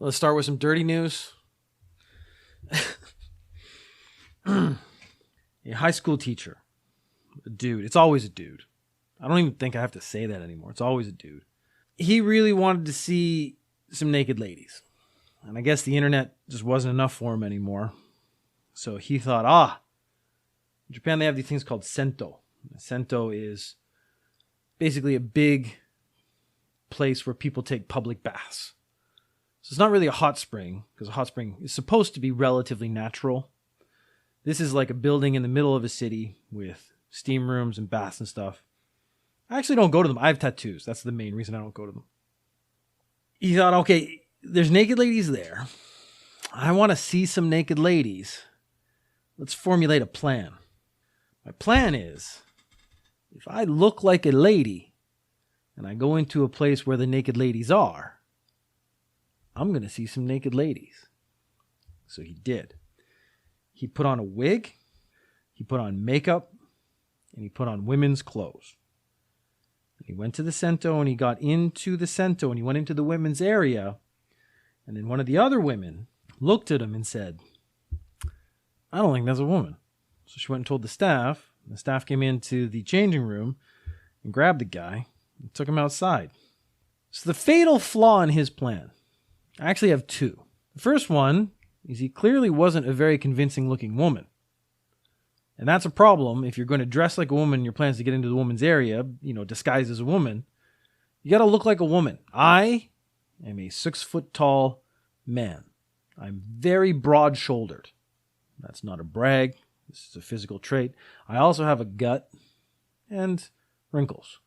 Let's start with some dirty news. A high school teacher, a dude. It's always a dude. I don't even think I have to say that anymore. It's always a dude. He really wanted to see some naked ladies. And I guess the internet just wasn't enough for him anymore. So he thought, in Japan they have these things called sento. Sento is basically a big place where people take public baths. So it's not really a hot spring, because a hot spring is supposed to be relatively natural. This is like a building in the middle of a city with steam rooms and baths and stuff. I actually don't go to them. I have tattoos. That's the main reason I don't go to them. He thought, okay, there's naked ladies there. I want to see some naked ladies. Let's formulate a plan. My plan is, if I look like a lady and I go into a place where the naked ladies are, I'm going to see some naked ladies. So he did. He put on a wig, he put on makeup, and he put on women's clothes. And he went to the Sento and he got into the Sento and he went into the women's area. And then one of the other women looked at him and said, I don't think that's a woman. So she went and told the staff. The staff came into the changing room and grabbed the guy and took him outside. So the fatal flaw in his plan, I actually have two. The first one is he clearly wasn't a very convincing looking woman. And that's a problem if you're going to dress like a woman in your plans to get into the woman's area, disguised as a woman. You got to look like a woman. I am a 6 foot tall man. I'm very broad shouldered. That's not a brag. This is a physical trait. I also have a gut and wrinkles.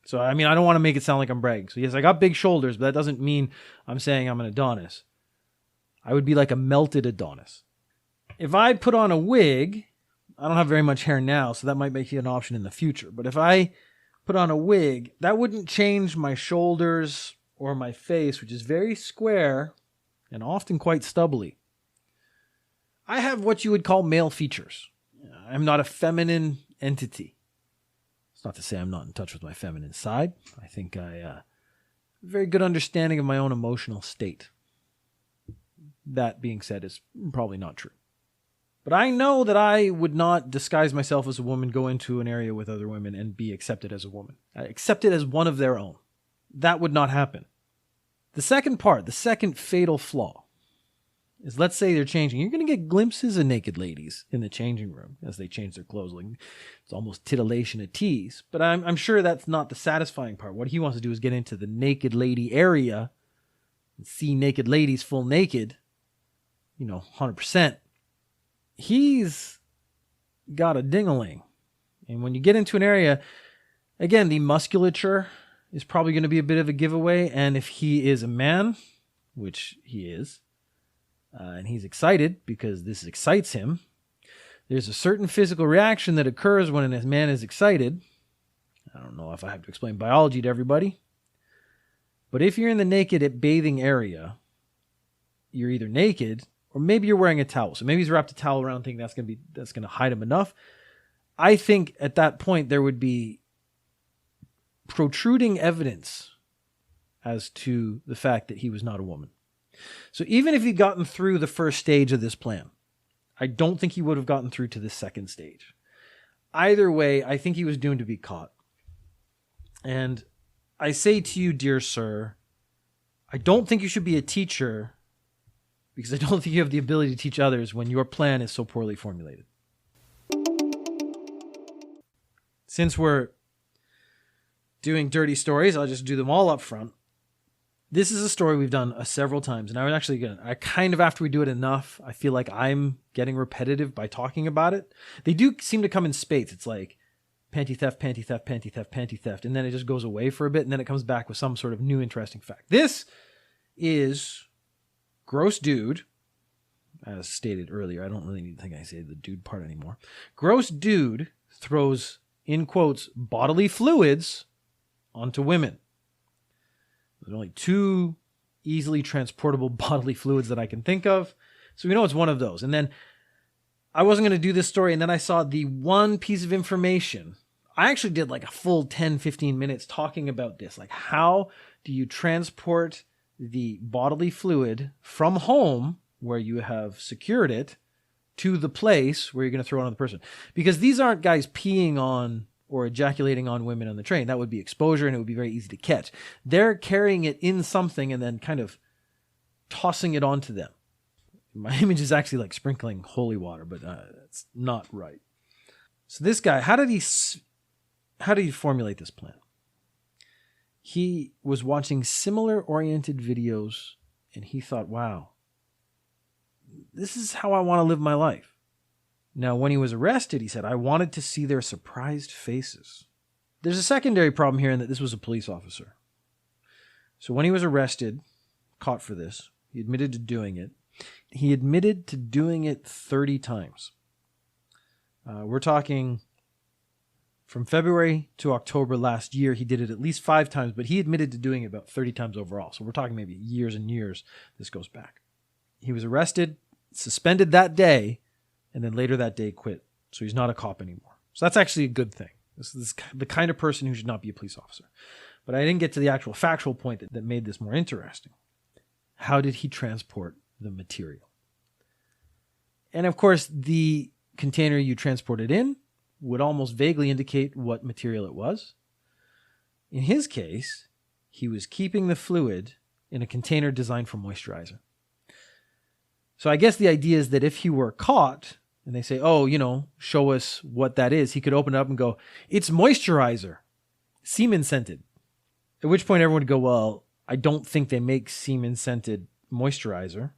So, I don't want to make it sound like I'm bragging. So, yes, I got big shoulders, but that doesn't mean I'm saying I'm an Adonis. I would be like a melted Adonis. If I put on a wig, I don't have very much hair now, so that might make it an option in the future. But if I put on a wig, that wouldn't change my shoulders or my face, which is very square and often quite stubbly. I have what you would call male features. I'm not a feminine entity. It's not to say I'm not in touch with my feminine side. I think I have a very good understanding of my own emotional state. That being said, is probably not true. But I know that I would not disguise myself as a woman, go into an area with other women, and be accepted as a woman. Accepted as one of their own. That would not happen. The second part, the second fatal flaw, is let's say they're changing. You're going to get glimpses of naked ladies in the changing room as they change their clothes. Like, it's almost titillation, a tease. But I'm sure that's not the satisfying part. What he wants to do is get into the naked lady area and see naked ladies full naked, 100%. He's got a ding-a-ling. And when you get into an area, again, the musculature is probably going to be a bit of a giveaway. And if he is a man, which he is, and he's excited because this excites him, there's a certain physical reaction that occurs when a man is excited. I don't know if I have to explain biology to everybody. But if you're in the naked bathing area, you're either naked or maybe you're wearing a towel. So maybe he's wrapped a towel around thinking that's going to hide him enough. I think at that point there would be protruding evidence as to the fact that he was not a woman. So even if he'd gotten through the first stage of this plan, I don't think he would have gotten through to the second stage. Either way, I think he was doomed to be caught. And I say to you, dear sir, I don't think you should be a teacher because I don't think you have the ability to teach others when your plan is so poorly formulated. Since we're doing dirty stories, I'll just do them all up front. This is a story we've done several times, and I kind of, after we do it enough, I feel like I'm getting repetitive by talking about it. They do seem to come in spades. It's like panty theft, panty theft, panty theft, panty theft, and then it just goes away for a bit, and then it comes back with some sort of new interesting fact. This is Gross Dude, as stated earlier. I don't really need to think I say the dude part anymore. Gross Dude throws, in quotes, bodily fluids onto women. There's only 2 easily transportable bodily fluids that I can think of. So we know it's one of those. And then I wasn't going to do this story. And then I saw the one piece of information. I actually did like a full 10, 15 minutes talking about this. Like, how do you transport the bodily fluid from home, where you have secured it, to the place where you're going to throw it on the person. Because these aren't guys peeing on or ejaculating on women on the train. That would be exposure, and it would be very easy to catch. They're carrying it in something and then kind of tossing it onto them. My image is actually like sprinkling holy water, but it's not right. So this guy, how did he formulate this plan? He was watching similar oriented videos and he thought, wow, this is how I want to live my life. Now, when he was arrested, he said, I wanted to see their surprised faces. There's a secondary problem here in that this was a police officer. So when he was arrested, caught for this, he admitted to doing it. He admitted to doing it 30 times. We're talking from February to October last year. He did it at least 5 times, but he admitted to doing it about 30 times overall. So we're talking maybe years and years this goes back. He was arrested, suspended that day, and then later that day quit. So he's not a cop anymore. So that's actually a good thing. This is the kind of person who should not be a police officer. But I didn't get to the actual factual point that made this more interesting. How did he transport the material? And of course, the container you transported in would almost vaguely indicate what material it was. In his case, he was keeping the fluid in a container designed for moisturizer. So I guess the idea is that if he were caught and they say, oh, show us what that is, he could open it up and go, it's moisturizer, semen scented. At which point everyone would go, well, I don't think they make semen scented moisturizer.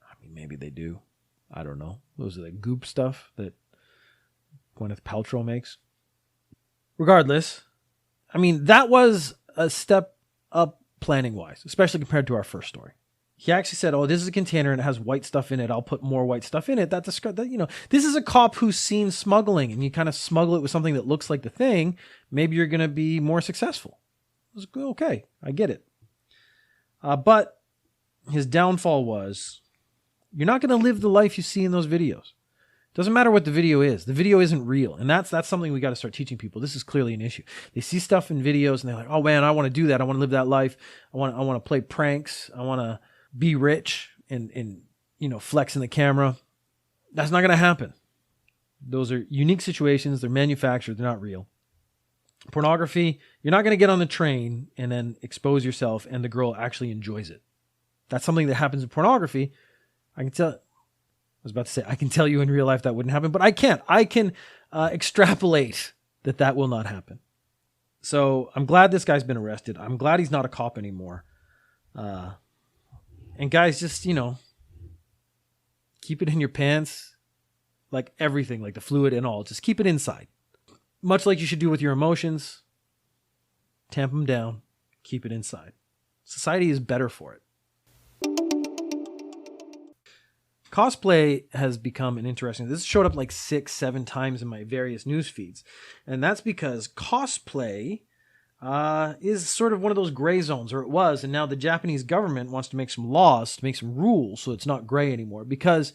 I mean, maybe they do. I don't know. Those are the goop stuff that Gwyneth Paltrow makes. Regardless, I mean, that was a step up planning wise, especially compared to our first story. He actually said, oh, this is a container and it has white stuff in it. I'll put more white stuff in it. This is a cop who's seen smuggling, and you kind of smuggle it with something that looks like the thing. Maybe you're going to be more successful. It was okay. I get it. But his downfall was, you're not going to live the life you see in those videos. Doesn't matter what the video is. The video isn't real. And that's something we got to start teaching people. This is clearly an issue. They see stuff in videos and they're like, oh man, I want to do that. I want to live that life. I want to play pranks. I want to be rich and flex in the camera. That's not going to happen. Those are unique situations. They're manufactured. They're not real. Pornography, you're not going to get on the train and then expose yourself and the girl actually enjoys it. That's something that happens in pornography. I was about to say, I can tell you in real life that wouldn't happen, but I can't. I can extrapolate that will not happen. So I'm glad this guy's been arrested. I'm glad he's not a cop anymore. And guys, just, keep it in your pants, like everything, like the fluid and all. Just keep it inside. Much like you should do with your emotions. Tamp them down. Keep it inside. Society is better for it. Cosplay has become an interesting... This showed up like 6-7 times in my various news feeds. And that's because cosplay is sort of one of those gray zones, or it was, and now the Japanese government wants to make some laws, to make some rules, so it's not gray anymore. Because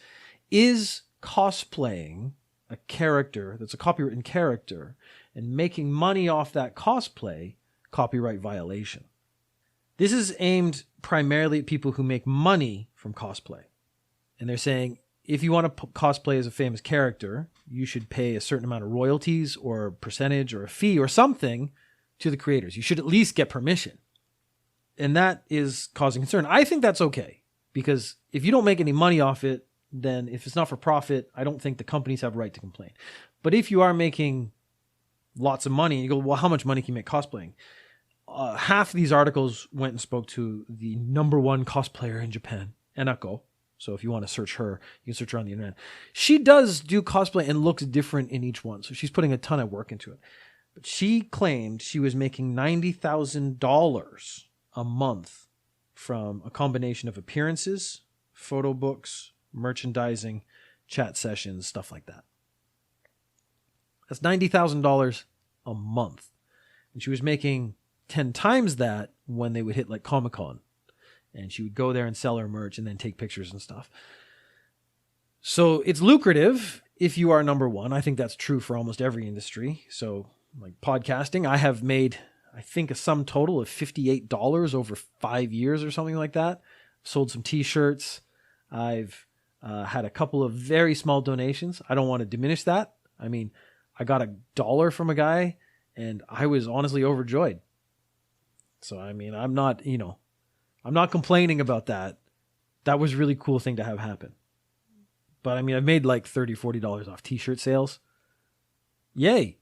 is cosplaying a character that's a copywritten character and making money off that cosplay copyright violation? This is aimed primarily at people who make money from cosplay. And they're saying, if you want to cosplay as a famous character, you should pay a certain amount of royalties or a percentage or a fee or something to the creators. You should at least get permission. And that is causing concern. I think that's okay, because if you don't make any money off it, then if it's not for profit, I don't think the companies have a right to complain. But if you are making lots of money, and you go, well, how much money can you make cosplaying? Half of these articles went and spoke to the #1 cosplayer in Japan, Enako. So if you want to search her, you can search her on the internet. She does do cosplay and looks different in each one. So she's putting a ton of work into it. But she claimed she was making $90,000 a month from a combination of appearances, photo books, merchandising, chat sessions, stuff like that. That's $90,000 a month. And she was making 10 times that when they would hit like Comic-Con. And she would go there and sell her merch and then take pictures and stuff. So it's lucrative if you are #1. I think that's true for almost every industry. So like podcasting, I have made I think a sum total of $58 over 5 years or something like that. Sold some t-shirts. I've had a couple of very small donations. I don't want to diminish that. I mean, I got $1 from a guy and I was honestly overjoyed. So, I mean, I'm not complaining about that. That was a really cool thing to have happen. But I mean, I've made like $30, $40 off t-shirt sales. Yay.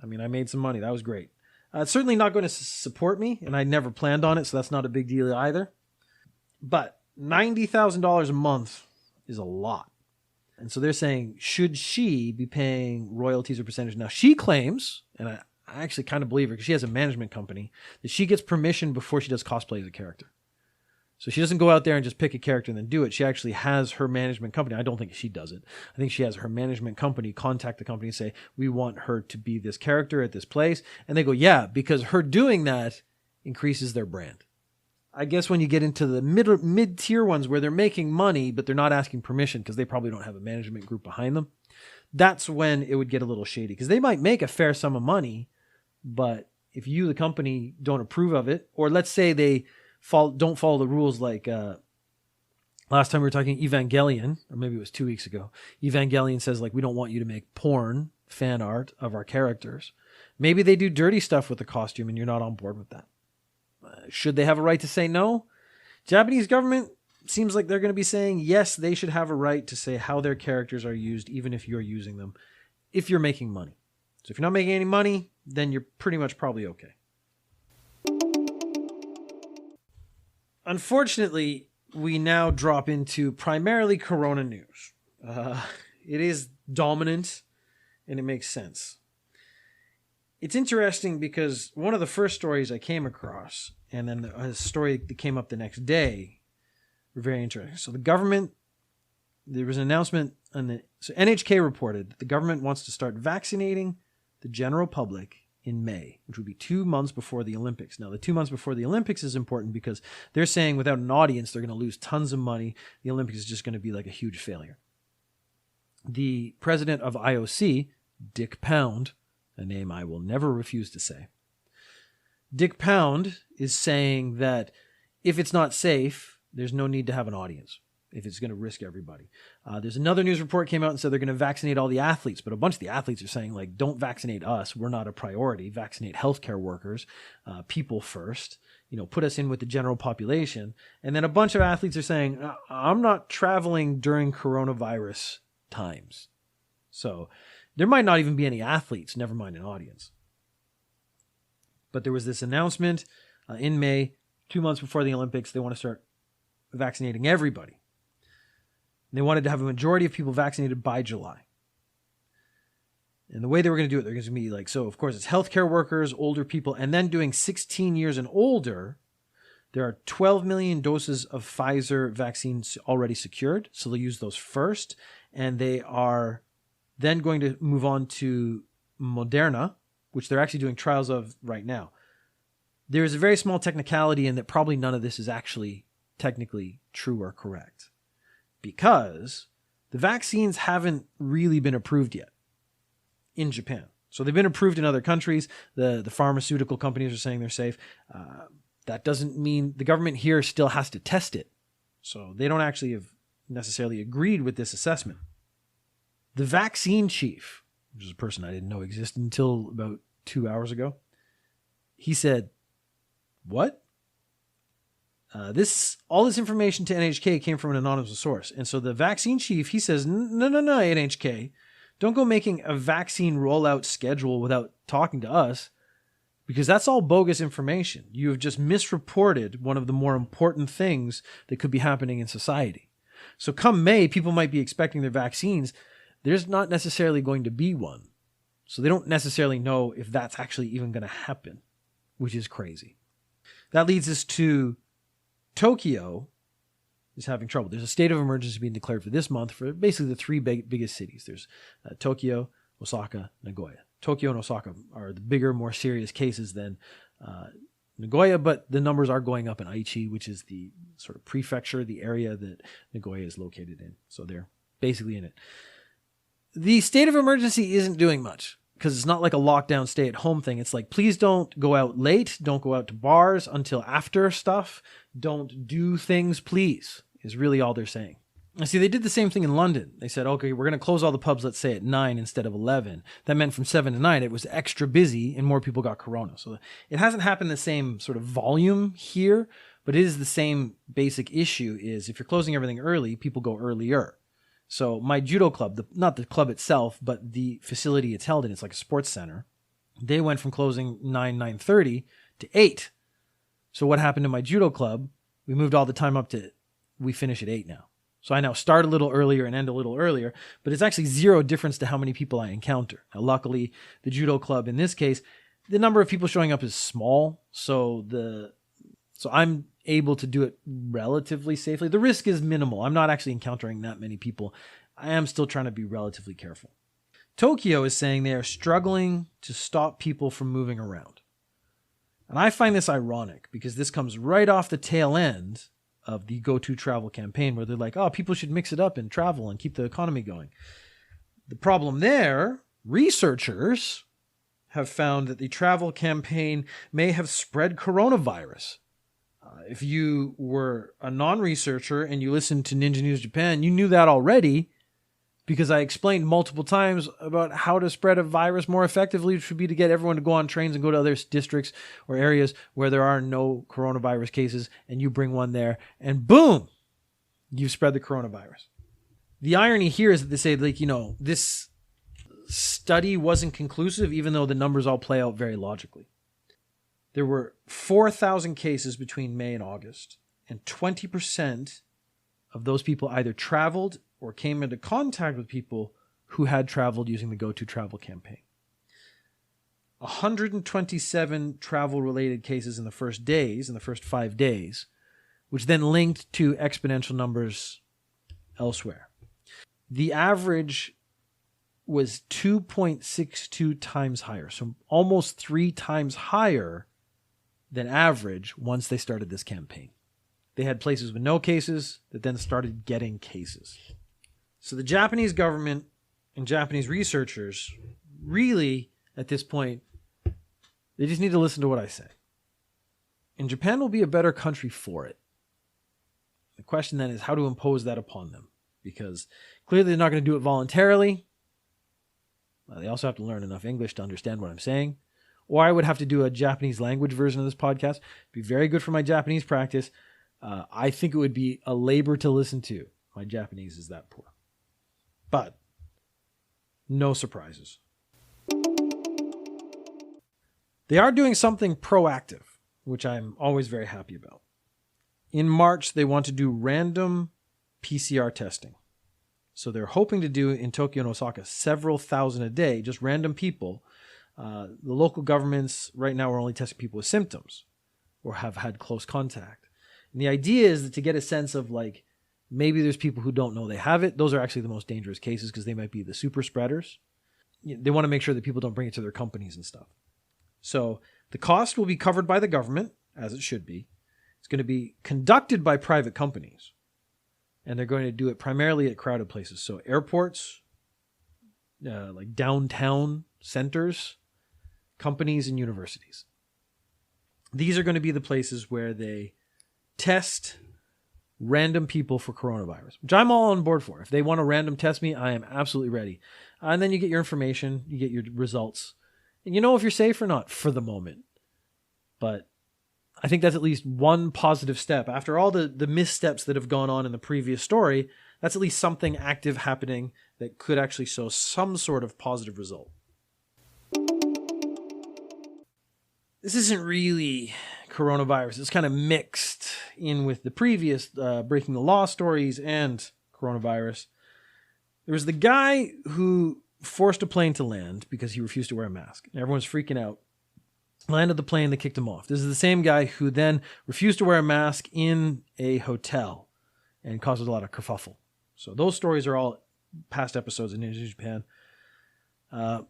I mean, I made some money. That was great. It's certainly not going to support me, and I never planned on it, so that's not a big deal either. But $90,000 a month is a lot. And so they're saying, should she be paying royalties or percentage? Now, she claims, and I actually kind of believe her because she has a management company, that she gets permission before she does cosplay as a character. So she doesn't go out there and just pick a character and then do it. She actually has her management company. I don't think she does it. I think she has her management company contact the company and say, we want her to be this character at this place. And they go, yeah, because her doing that increases their brand. I guess when you get into the mid-tier ones where they're making money, but they're not asking permission because they probably don't have a management group behind them, that's when it would get a little shady because they might make a fair sum of money, but if you, the company, don't approve of it, or let's say they don't follow the rules, like last time we were talking Evangelion, or maybe it was 2 weeks ago. Evangelion says, like, we don't want you to make porn fan art of our characters. Maybe they do dirty stuff with the costume and you're not on board with that. Should they have a right to say no? Japanese government seems like they're going to be saying yes, they should have a right to say how their characters are used, even if you're using them, if you're making money. So if you're not making any money, then you're pretty much probably okay. Unfortunately, we now drop into primarily Corona news. It is dominant, and it makes sense. It's interesting because one of the first stories I came across, and then a story that came up the next day, were very interesting. So the government, there was an announcement, so NHK reported that the government wants to start vaccinating the general public in May, which would be 2 months before the Olympics. Now, the 2 months before the Olympics is important because they're saying without an audience, they're going to lose tons of money. The Olympics is just going to be like a huge failure. The president of IOC, Dick Pound, a name I will never refuse to say, Dick Pound is saying that if it's not safe, there's no need to have an audience if it's going to risk everybody. There's another news report came out and said they're going to vaccinate all the athletes, but a bunch of the athletes are saying, like, don't vaccinate us. We're not a priority. Vaccinate healthcare workers, people first, put us in with the general population. And then a bunch of athletes are saying, I'm not traveling during coronavirus times. So there might not even be any athletes, never mind an audience. But there was this announcement in May, 2 months before the Olympics, they want to start vaccinating everybody. They wanted to have a majority of people vaccinated by July. And the way they were going to do it, they're going to be like, so of course it's healthcare workers, older people, and then doing 16 years and older, there are 12 million doses of Pfizer vaccines already secured. So they'll use those first. And they are then going to move on to Moderna, which they're actually doing trials of right now. There is a very small technicality in that probably none of this is actually technically true or correct, because the vaccines haven't really been approved yet in Japan. So they've been approved in other countries. The pharmaceutical companies are saying they're safe. That doesn't mean the government here still has to test it. So they don't actually have necessarily agreed with this assessment. The vaccine chief, which is a person I didn't know existed until about 2 hours ago, he said, what? All this information to NHK came from an anonymous source. And so the vaccine chief, he says, no, NHK, don't go making a vaccine rollout schedule without talking to us, because that's all bogus information. You have just misreported one of the more important things that could be happening in society. So come May, people might be expecting their vaccines. There's not necessarily going to be one. So they don't necessarily know if that's actually even going to happen, which is crazy. That leads us to Tokyo is having trouble. There's a state of emergency being declared for this month for basically the three biggest cities. There's Tokyo, Osaka, Nagoya. Tokyo and Osaka are the bigger, more serious cases than Nagoya, but the numbers are going up in Aichi, which is the sort of prefecture, the area that Nagoya is located in. So they're basically in it. The state of emergency isn't doing much because it's not like a lockdown stay-at-home thing. It's like, please don't go out late. Don't go out to bars until after stuff. Don't do things, please, is really all they're saying. And see, they did the same thing in London. They said, okay, we're going to close all the pubs, let's say, at 9 instead of 11. That meant from 7 to 9, it was extra busy and more people got corona. So it hasn't happened the same sort of volume here, but it is the same basic issue is if you're closing everything early, people go earlier. So my judo club, not the club itself, but the facility it's held in, it's like a sports center. They went from closing 9:30 to 8. So what happened to my judo club? We moved all the time up to, we finish at 8 now. So I now start a little earlier and end a little earlier, but it's actually zero difference to how many people I encounter. Now, luckily, the judo club in this case, the number of people showing up is small. So I'm able to do it relatively safely. The risk is minimal. I'm not actually encountering that many people. I am still trying to be relatively careful. Tokyo is saying they are struggling to stop people from moving around. And I find this ironic because this comes right off the tail end of the Go To Travel campaign where they're like, oh, people should mix it up and travel and keep the economy going. The problem there, researchers have found that the travel campaign may have spread coronavirus. If you were a non-researcher and you listened to Ninja News Japan, you knew that already because I explained multiple times about how to spread a virus more effectively, which would be to get everyone to go on trains and go to other districts or areas where there are no coronavirus cases, and you bring one there, and boom, you've spread the coronavirus. The irony here is that they say, like, this study wasn't conclusive, even though the numbers all play out very logically. There were 4,000 cases between May and August, and 20% of those people either traveled or came into contact with people who had traveled using the Go To Travel campaign. 127 travel-related cases in the first 5 days, which then linked to exponential numbers elsewhere. The average was 2.62 times higher, so almost 3 times higher than average once they started this campaign. They had places with no cases that then started getting cases. So the Japanese government and Japanese researchers really, at this point, they just need to listen to what I say. And Japan will be a better country for it. The question then is how to impose that upon them. Because clearly they're not going to do it voluntarily. They also have to learn enough English to understand what I'm saying. Or I would have to do a Japanese language version of this podcast. It'd be very good for my Japanese practice. I think it would be a labor to listen to. My Japanese is that poor. But no surprises. They are doing something proactive, which I'm always very happy about. In March, they want to do random PCR testing. So they're hoping to do in Tokyo and Osaka several thousand a day, just random people. The local governments right now are only testing people with symptoms or have had close contact. And the idea is that to get a sense of like, maybe there's people who don't know they have it. Those are actually the most dangerous cases because they might be the super spreaders. They want to make sure that people don't bring it to their companies and stuff. So the cost will be covered by the government, as it should be. It's going to be conducted by private companies. And they're going to do it primarily at crowded places. So airports, like downtown centers, companies, and universities. These are going to be the places where they test random people for coronavirus, which I'm all on board for. If they want to random test me, I am absolutely ready. And then you get your information, you get your results, and you know if you're safe or not for the moment. But I think that's at least one positive step. After all the missteps that have gone on in the previous story, that's at least something active happening that could actually show some sort of positive result. This isn't really coronavirus. It's kind of mixed in with the previous breaking the law stories and coronavirus. There was the guy who forced a plane to land because he refused to wear a mask. Everyone's freaking out. Landed the plane, they kicked him off. This is the same guy who then refused to wear a mask in a hotel and caused a lot of kerfuffle. So those stories are all past episodes in Ninja Japan.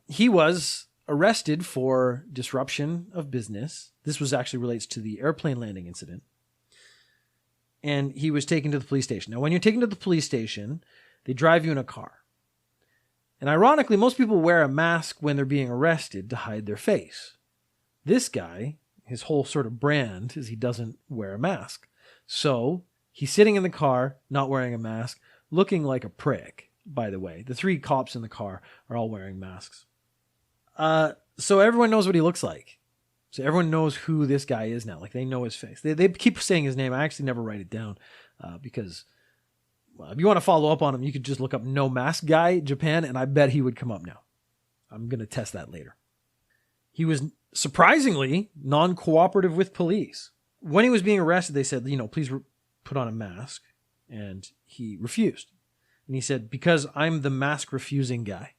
He was arrested for disruption of business. This was actually relates to the airplane landing incident. And he was taken to the police station. Now, when you're taken to the police station, they drive you in a car. And ironically, most people wear a mask when they're being arrested to hide their face. This guy, his whole sort of brand is he doesn't wear a mask. So he's sitting in the car, not wearing a mask, looking like a prick, by the way. The 3 cops in the car are all wearing masks. So everyone knows what he looks like. So everyone knows who this guy is now. Like, they know his face. They keep saying his name. I actually never write it down because if you want to follow up on him, you could just look up No Mask Guy Japan, and I bet he would come up now. I'm going to test that later. He was surprisingly non-cooperative with police. When he was being arrested, they said, please put on a mask. And he refused. And he said, because I'm the mask-refusing guy.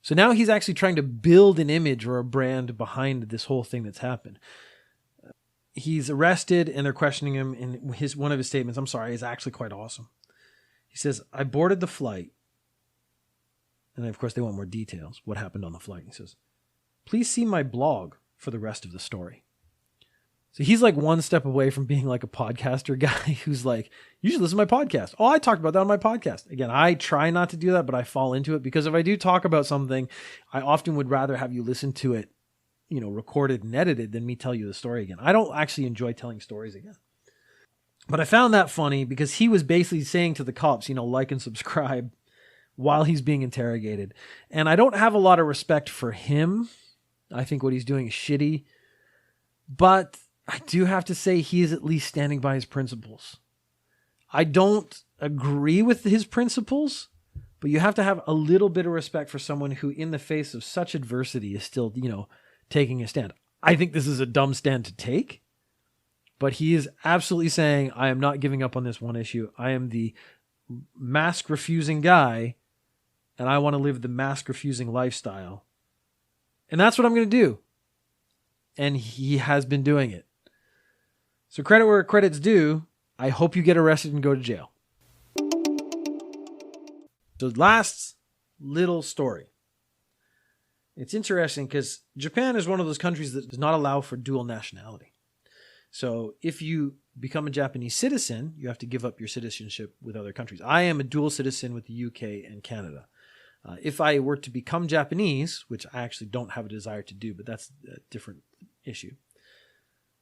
So now he's actually trying to build an image or a brand behind this whole thing that's happened. He's arrested and they're questioning him. And one of his statements, I'm sorry, is actually quite awesome. He says, I boarded the flight. And of course, they want more details. What happened on the flight? He says, please see my blog for the rest of the story. So he's like one step away from being like a podcaster guy who's like, you should listen to my podcast. Oh, I talked about that on my podcast. Again, I try not to do that, but I fall into it because if I do talk about something, I often would rather have you listen to it, recorded and edited than me tell you the story again. I don't actually enjoy telling stories again. But I found that funny because he was basically saying to the cops, like and subscribe while he's being interrogated. And I don't have a lot of respect for him. I think what he's doing is shitty. But I do have to say he is at least standing by his principles. I don't agree with his principles, but you have to have a little bit of respect for someone who, in the face of such adversity, is still, taking a stand. I think this is a dumb stand to take, but he is absolutely saying, I am not giving up on this one issue. I am the mask-refusing guy, and I want to live the mask-refusing lifestyle. And that's what I'm going to do. And he has been doing it. So credit where credit's due. I hope you get arrested and go to jail. So last little story. It's interesting because Japan is one of those countries that does not allow for dual nationality. So if you become a Japanese citizen, you have to give up your citizenship with other countries. I am a dual citizen with the UK and Canada. If I were to become Japanese, which I actually don't have a desire to do, but that's a different issue,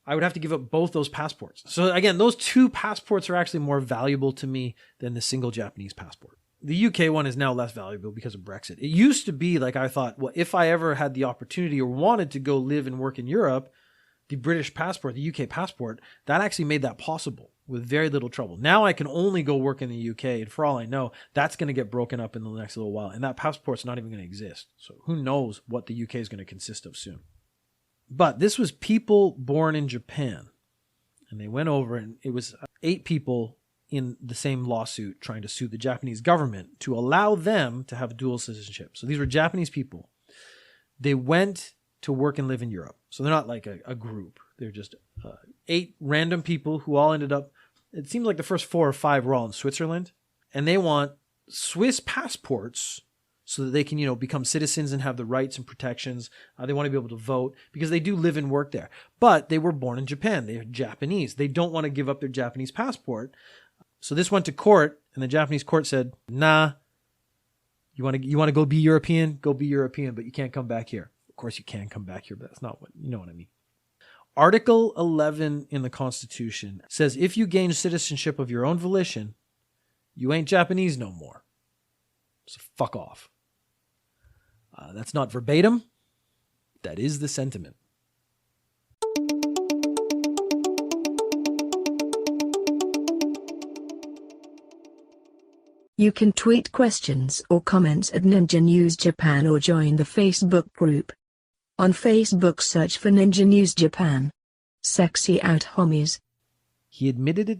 I would have to give up both those passports. So again, those 2 passports are actually more valuable to me than the single Japanese passport. The UK one is now less valuable because of Brexit. It used to be like I thought, well, if I ever had the opportunity or wanted to go live and work in Europe, the British passport, the UK passport, that actually made that possible with very little trouble. Now I can only go work in the UK, and for all I know, that's going to get broken up in the next little while, and that passport's not even going to exist. So who knows what the UK is going to consist of soon. But this was people born in Japan, and they went over, and it was 8 people in the same lawsuit trying to sue the Japanese government to allow them to have dual citizenship. So these were Japanese people. They went to work and live in Europe. So they're not like a group. They're just 8 random people who all ended up, it seems like the first 4 or 5 were all in Switzerland. And they want Swiss passports so that they can, become citizens and have the rights and protections. They want to be able to vote because they do live and work there. But they were born in Japan. They're Japanese. They don't want to give up their Japanese passport. So this went to court, and the Japanese court said, nah, you want to go be European? Go be European, but you can't come back here. Of course you can come back here, but that's not what, you know what I mean. Article 11 in the Constitution says if you gain citizenship of your own volition, you ain't Japanese no more. So fuck off. That's not verbatim. That is the sentiment. You can tweet questions or comments at Ninja News Japan or join the Facebook group. On Facebook, search for Ninja News Japan. Sexy out homies. He admitted it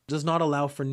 does not allow for